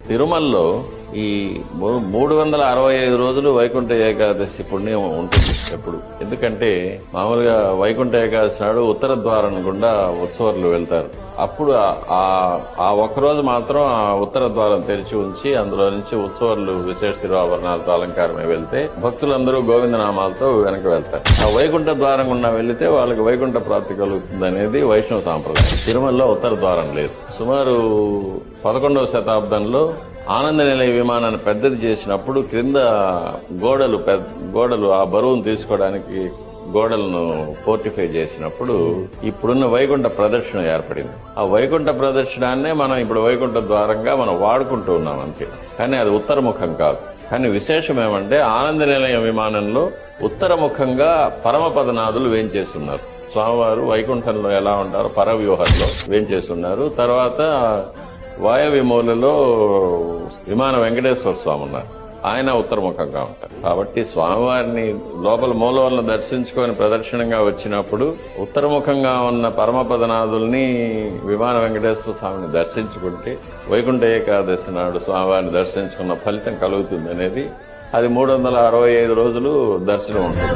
తిరుమలలో ఈ 365 రోజులు వైకుంఠ ఏకాదశి పుణ్యం ఉంటుంది ఎప్పుడు. ఎందుకంటే మామూలుగా వైకుంఠ ఏకాదశి నాడు ఉత్తర ద్వారం గుండా ఉత్సవాలు వెళ్తారు. అప్పుడు ఆ ఒక్కరోజు మాత్రం ఆ ఉత్తర ద్వారం తెరిచి ఉంచి అందులో నుంచి ఉత్సవాలు విశేష తిరువాభరణాలతో అలంకారమై వెళ్తే భక్తులందరూ గోవిందనామాలతో వెనక్కి వెళ్తారు. ఆ వైకుంఠ ద్వారం గుండా వెళ్తే వాళ్ళకి వైకుంఠ ప్రాప్తి కలుగుతుంది అనేది వైష్ణవ సాంప్రదాయం. తిరుమలలో ఉత్తర ద్వారం లేదు. సుమారు 11వ శతాబ్దంలో ఆనంద నిలయ విమానాన్ని పెద్దది చేసినప్పుడు క్రింద గోడలు ఆ బరువును తీసుకోవడానికి గోడలను ఫోర్టిఫై చేసినప్పుడు ఇప్పుడున్న వైకుంఠ ప్రదక్షిణ ఏర్పడింది. ఆ వైకుంఠ ప్రదక్షిణాన్నే మనం ఇప్పుడు వైకుంఠ ద్వారంగా మనం వాడుకుంటూ ఉన్నాం అంతే. కానీ అది ఉత్తరముఖం కాదు. కానీ విశేషం ఏమంటే ఆనంద నిలయ విమానంలో ఉత్తరముఖంగా పరమపదనాథులు వేంచేస్తున్నారు. స్వామివారు వైకుంఠంలో ఎలా ఉంటారో పరవ్యూహంలో వేంచేస్తున్నారు. తర్వాత వాయవ్య మూలలో విమాన వెంకటేశ్వర స్వామి ఉన్నారు. ఆయన ఉత్తరముఖంగా ఉంటారు. కాబట్టి స్వామివారిని లోపల మూలవలను దర్శించుకొని ప్రదర్శనంగా వచ్చినప్పుడు ఉత్తరముఖంగా ఉన్న పరమపదనాథుల్ని విమాన వెంకటేశ్వర స్వామిని దర్శించుకుంటే వైకుంఠ ఏకాదశి నాడు స్వామివారిని దర్శించుకున్న ఫలితం కలుగుతుంది అనేది అది 365 రోజులు దర్శనం ఉంటుంది.